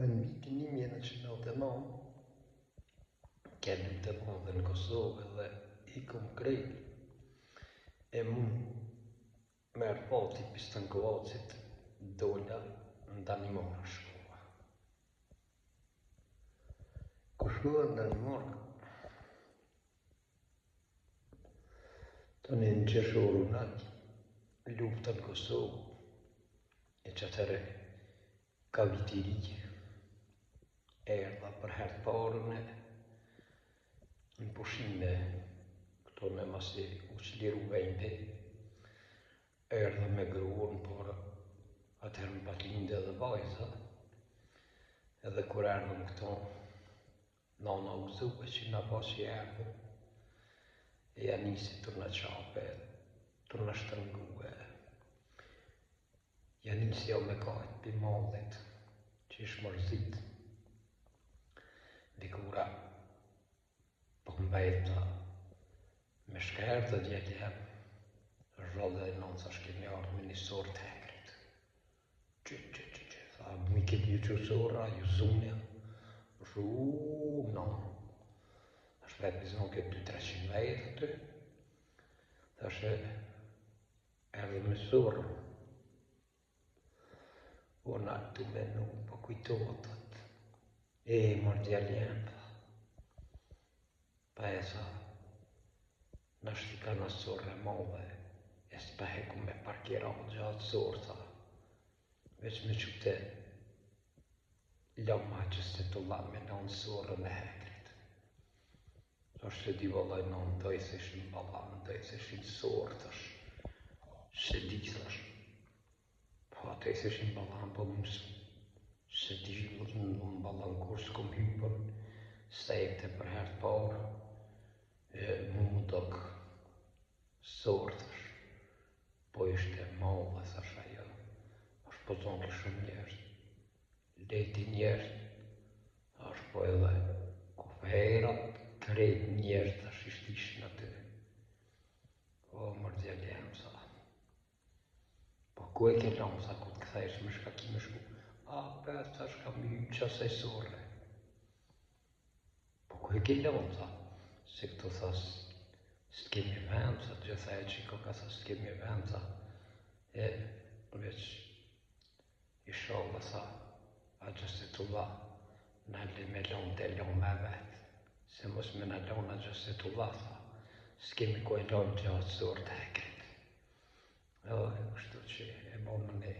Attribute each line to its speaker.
Speaker 1: Në vitin 1999, kellim të madhe në Kosovë dhe i kom krejt. E mund merë pati pistën Kovacit, dolla në Danimarë shkova. Ku shkova në Danimarë, të një në qeshorë në atë lufta në Kosovë, e që atëre ka vitiri, erdha për herë të parën në pushime, këto me masi u qliru vejnëti, erdha me gruën, por atëherë më pat linde edhe vajza, edhe kur erdhëm këto, nana u zupe që na pas që erdhëm, e ja nisi të në qape, të në shtërngue, ja nisi jo me kajtë për mallit, që ish mërzit. Dikura, po mbejta me shkerë të djekë jem, zhodhe e nënë sa shkemi ardhë me një sorë të hekrit. Tha, mu i këtë një qësora, ju zunja, nënë. Ashtë vetë bizon këtë 200-300 vejtë aty, thashe, erdhe me sorë, unë atë të menu, po kujtohet atë, e mardjali jemë, pa e sa, nështë i ka në sorë e madhe, e s'peheku me parkira o gjatë sorë, tha, veç me qëte, lama që se të la me nënë sorë me hekrit. Ashtë e di vëllaj nënë, dojë se ishin balan, dojë se ishin sorë, thash, se di, thash, pa dojë se ishin balan, po mësë, se di në balan kur s'kom hypën, sejte për herë të parë, mu dok sorë, thash, po ishte madhe, thash ajo, është po zonë të shumë njerës, leti njerës, është po edhe kuferat, krejt njerës, thash ishtë ishën aty, o mërdjeli jem, sa, po ku e ke lamë, sa ku të këthejsh me shka ki me shku, a për, thash kam hypë qasaj sorë, po ku e ke lamë, sa, se këto thas, s'kemi vend, sa gjitha e qiko ka sa s'kemi vend, sa, e veç, i sholla, sa, a gjëse të la, në li me lonë të lonë me vetë, se mos me në lonë a gjëse të la, sa, s'kemi ku e lonë gjatë sorë të hekrit. E kështu që e bonë në ne.